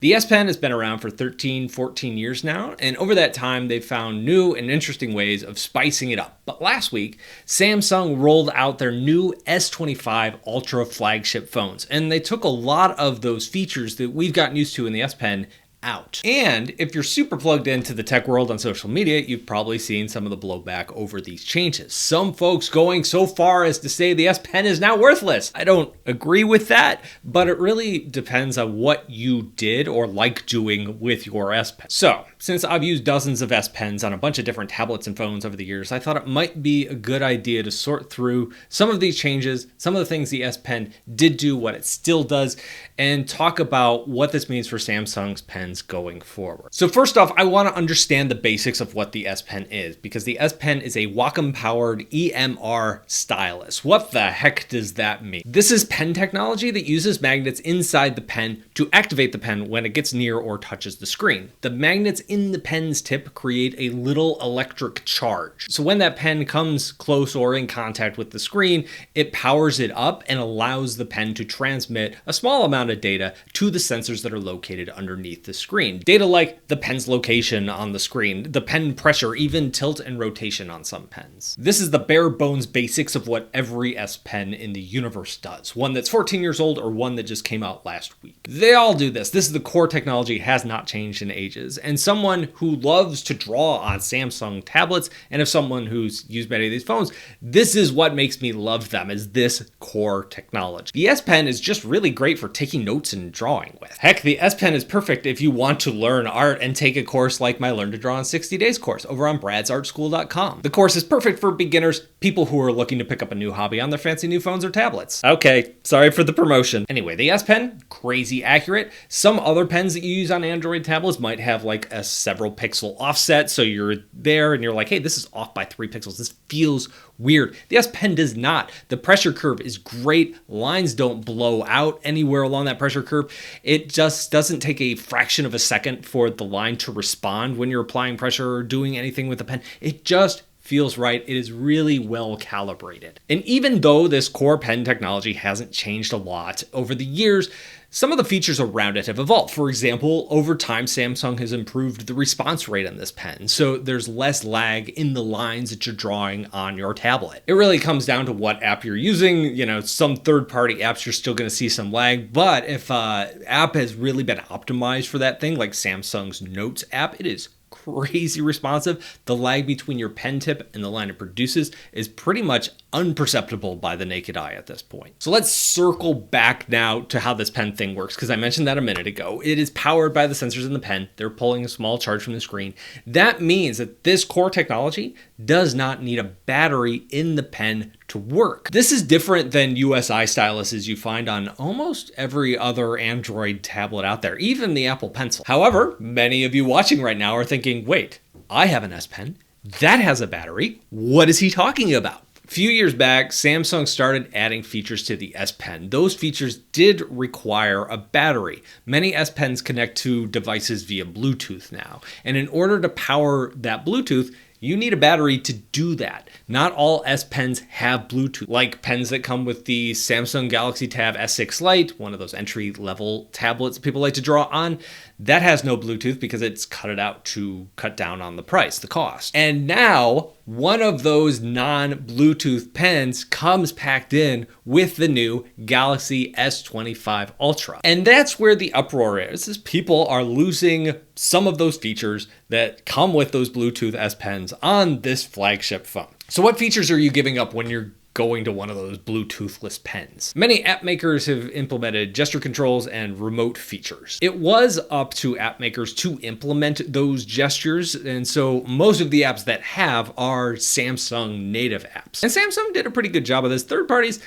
The SPen has been around for 13, 14 years now, and over that time they've found new and interesting ways of spicing it up. But last week, Samsung rolled out their new S25 Ultra flagship phones, and they took a lot of those features that we've gotten used to in the SPen out. And if you're super plugged into the tech world on social media, you've probably seen some of the blowback over these changes. Some folks going so far as to say the SPen is now worthless. I don't agree with that, but it really depends on what you did or like doing with your SPen. So, since I've used dozens of SPens on a bunch of different tablets and phones over the years, I thought it might be a good idea to sort through some of these changes, some of the things the SPen did do, what it still does, and talk about what this means for Samsung's pens going forward. So first off, I want to understand the basics of what the SPen is, because the SPen is a Wacom-powered EMR stylus. What the heck does that mean? This is pen technology that uses magnets inside the pen to activate the pen when it gets near or touches the screen. The magnets in the pen's tip create a little electric charge. So when that pen comes close or in contact with the screen, it powers it up and allows the pen to transmit a small amount of data to the sensors that are located underneath the screen. Data like the pen's location on the screen, the pen pressure, even tilt and rotation on some pens. This is the bare bones basics of what every SPen in the universe does. One that's 14 years old or one that just came out last week. They all do this. This is the core technology, has not changed in ages. And someone who loves to draw on Samsung tablets, and if someone who's used many of these phones, this is what makes me love them, is this core technology. The SPen is just really great for taking notes and drawing with. Heck, the SPen is perfect if you want to learn art and take a course like my Learn to Draw in 60 Days course over on bradsartschool.com. The course is perfect for beginners, people who are looking to pick up a new hobby on their fancy new phones or tablets. Okay, sorry for the promotion. Anyway, the SPen, crazy accurate. Some other pens that you use on Android tablets might have like a several pixel offset, so you're there and you're like, hey, this is off by 3 pixels. This feels weird. The SPen does not. The pressure curve is great. Lines don't blow out anywhere along that pressure curve. It just doesn't take a fraction of a second for the line to respond when you're applying pressure or doing anything with the pen. It just feels right. It is really well calibrated. And even though this core pen technology hasn't changed a lot over the years, some of the features around it have evolved. For example, over time, Samsung has improved the response rate on this pen, so there's less lag in the lines that you're drawing on your tablet. It really comes down to what app you're using. You know, some third-party apps, you're still going to see some lag, but if an app has really been optimized for that thing, like Samsung's Notes app, it is crazy responsive. The lag between your pen tip and the line it produces is pretty much unperceptible by the naked eye at this point. So let's circle back now to how this pen thing works, because I mentioned that a minute ago. It is powered by the sensors in the pen. They're pulling a small charge from the screen. That means that this core technology does not need a battery in the pen to work. This is different than USI styluses you find on almost every other Android tablet out there, even the Apple Pencil. However, many of you watching right now are thinking, wait, I have an SPen. That has a battery. What is he talking about? A few years back, Samsung started adding features to the SPen. Those features did require a battery. Many SPens connect to devices via Bluetooth now. And in order to power that Bluetooth, you need a battery to do that. Not all S Pens have Bluetooth, like pens that come with the Samsung Galaxy Tab S6 Lite, one of those entry-level tablets people like to draw on. That has no Bluetooth because it's cut it out to cut down on the price, the cost. And now, one of those non-Bluetooth pens comes packed in with the new Galaxy S25 Ultra. And that's where the uproar is people are losing some of those features that come with those Bluetooth S Pens on this flagship phone. So what features are you giving up when you're going to one of those Bluetoothless pens? Many app makers have implemented gesture controls and remote features. It was up to app makers to implement those gestures, and so most of the apps that have are Samsung native apps. And Samsung did a pretty good job of this. Third parties,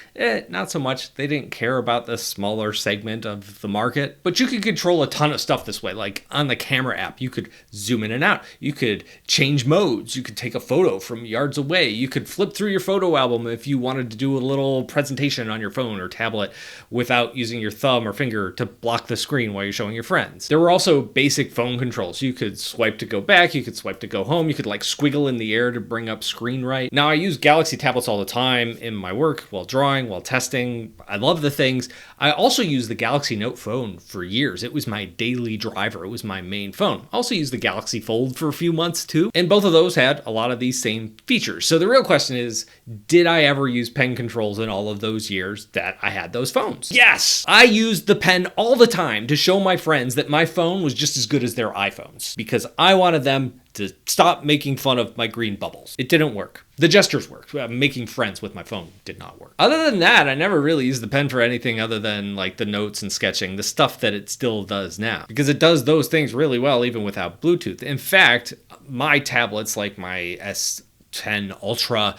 not so much. They didn't care about the smaller segment of the market, but you could control a ton of stuff this way. Like on the camera app, you could zoom in and out. You could change modes. You could take a photo from yards away. You could flip through your photo album if you wanted to do a little presentation on your phone or tablet without using your thumb or finger to block the screen while you're showing your friends. There were also basic phone controls. You could swipe to go back, you could swipe to go home, you could like squiggle in the air to bring up screen right. Now I use Galaxy tablets all the time in my work, while drawing, while testing. I love the things. I also use the Galaxy Note phone for years. It was my daily driver. It was my main phone. I also used the Galaxy Fold for a few months too. And both of those had a lot of these same features. So the real question is, did I ever use pen controls in all of those years that I had those phones? Yes! I used the pen all the time to show my friends that my phone was just as good as their iPhones because I wanted them to stop making fun of my green bubbles. It didn't work. The gestures worked. Making friends with my phone did not work. Other than that, I never really used the pen for anything other than like the notes and sketching, the stuff that it still does now, because it does those things really well even without Bluetooth. In fact, my tablets like my S10 Ultra,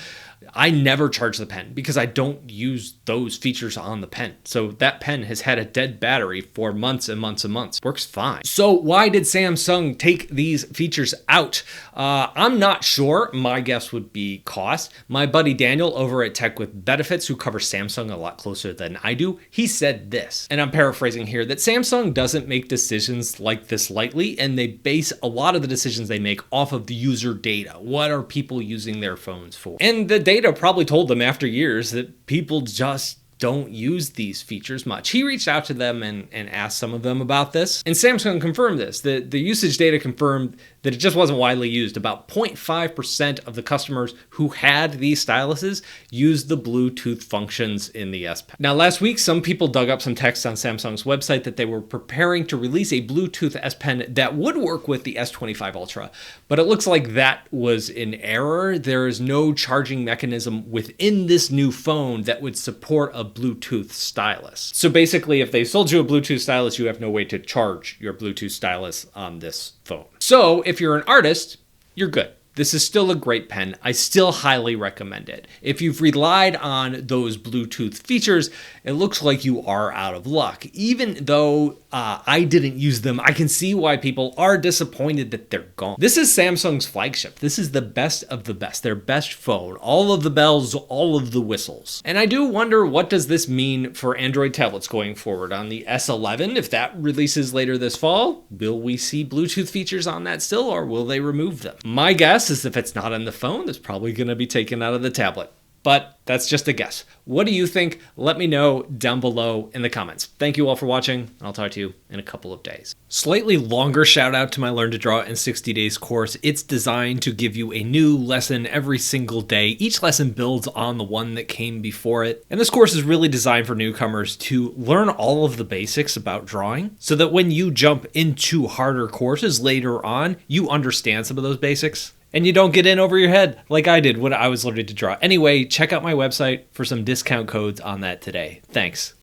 I never charge the pen because I don't use those features on the pen. So that pen has had a dead battery for months and months and months. Works fine. So why did Samsung take these features out? I'm not sure. My guess would be cost. My buddy Daniel over at Tech with Benefits, who covers Samsung a lot closer than I do, he said this, and I'm paraphrasing here, that Samsung doesn't make decisions like this lightly, and they base a lot of the decisions they make off of the user data. What are people using their phones for? And the data probably told them after years that people just don't use these features much. He reached out to them and asked some of them about this, and Samsung confirmed this. The usage data confirmed that it just wasn't widely used. About 0.5% of the customers who had these styluses used the Bluetooth functions in the S Pen. Now, last week, some people dug up some text on Samsung's website that they were preparing to release a Bluetooth S Pen that would work with the S25 Ultra, but it looks like that was in error. There is no charging mechanism within this new phone that would support a Bluetooth stylus. So basically, if they sold you a Bluetooth stylus, you have no way to charge your Bluetooth stylus on this phone. So if you're an artist, you're good. This is still a great pen. I still highly recommend it. If you've relied on those Bluetooth features, it looks like you are out of luck. Even though I didn't use them, I can see why people are disappointed that they're gone. This is Samsung's flagship. This is the best of the best, their best phone. All of the bells, all of the whistles. And I do wonder, what does this mean for Android tablets going forward? On the S11, if that releases later this fall, will we see Bluetooth features on that still, or will they remove them? My guess is if it's not on the phone, it's probably going to be taken out of the tablet. But that's just a guess. What do you think? Let me know down below in the comments. Thank you all for watching, and I'll talk to you in a couple of days. Slightly longer shout out to my Learn to Draw in 60 Days course. It's designed to give you a new lesson every single day. Each lesson builds on the one that came before it. And this course is really designed for newcomers to learn all of the basics about drawing so that when you jump into harder courses later on, you understand some of those basics. And you don't get in over your head like I did when I was learning to draw. Anyway, check out my website for some discount codes on that today. Thanks.